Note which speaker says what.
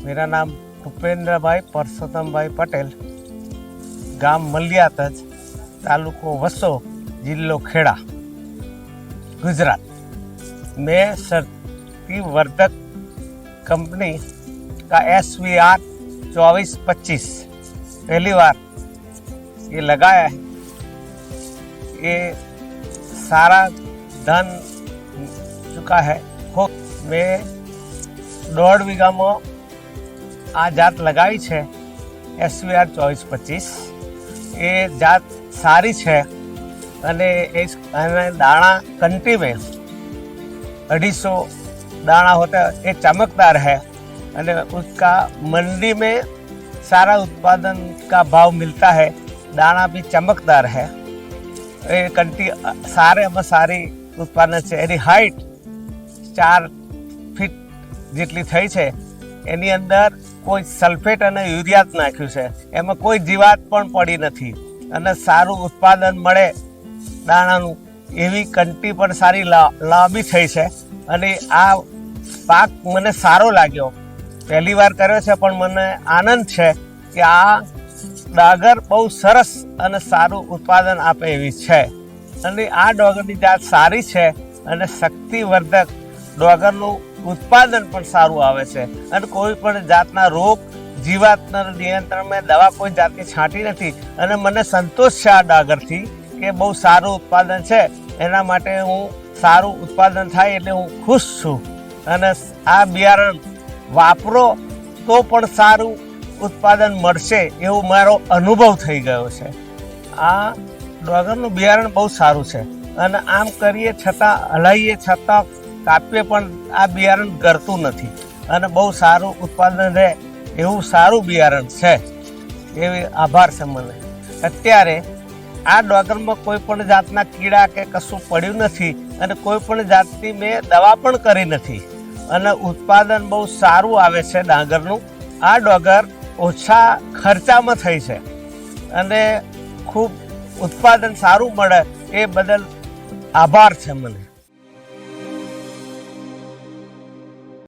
Speaker 1: मेरा नाम भूपेन्द्र भाई परसोत्तम भाई पटेल, गाम मलियातज, तालुको वसो, जिल्लो खेड़ा, गुजरात। मैं शक्ति वर्धक कंपनी का SVR 2425 पहली बार ये लगाया है। ये सारा धन चुका है। मैं 1.5 વીઘા આ જાત લગાવી છે SVR 2425। એ જાત સારી છે અને दाना कंटी में 250 दाना होता है। ये चमकदार है और उसका मंडी में सारा उत्पादन का भाव मिलता है। दाना भी चमकदार है। ये कंटी सारे में सारी उत्पादन से एनी हाइट 4 ફીટ જેટલી થઈ છે। એની અંદર કોઈ સલ્ફેટ અને યુરિયા નાખ્યું છે। એમાં કોઈ જીવાત પણ પડી નથી અને સારું ઉત્પાદન મળે દાણાનું એવી કંટી પણ સારી લાંબી થઈ છે। અને આ પાક મને સારો લાગ્યો। પહેલી વાર કર્યો છે પણ મને આનંદ છે કે આ ડાગર બહુ સરસ અને સારું ઉત્પાદન આપે એવી છે। અને આ ડાગરની જાત સારી છે અને શક્તિવર્ધક ડાગરનું उत्पादन पण सारू आवे छे अने कोई पण जातना रोग जीवातना नियंत्रण में दवा कोई जातनी छांटी नथी। अने मने संतोष छे आ डागरथी के बहु सारू उत्पादन छे। एना माटे हूँ सारू उत्पादन थाय एटले हूँ खुश छुं। अने आ बियारण वापरो तो पण सारू उत्पादन मळशे एवो मारो अनुभव थई गयो छे। आ डागरनुं बियारण बहु सारू छे अने आम करीए छतां हलाईए छतां कापीए पण आ बियारण गरतुं नथी अने बहु सारू उत्पादन रहे एवं सारू बियारण छे। एवी आभार छे मने। अत्यारे आ डागरमां कोई पण जातना कीड़ा के कशुं पड्युं नथी अने कोई पण जातनी मैं दवा पण करी नथी अने उत्पादन बहु सारू आवे छे डागरनुं। आ डागर ओछा खर्चामां थई छे अने खूब उत्पादन सारू मळे ए बदल आभार छे मने।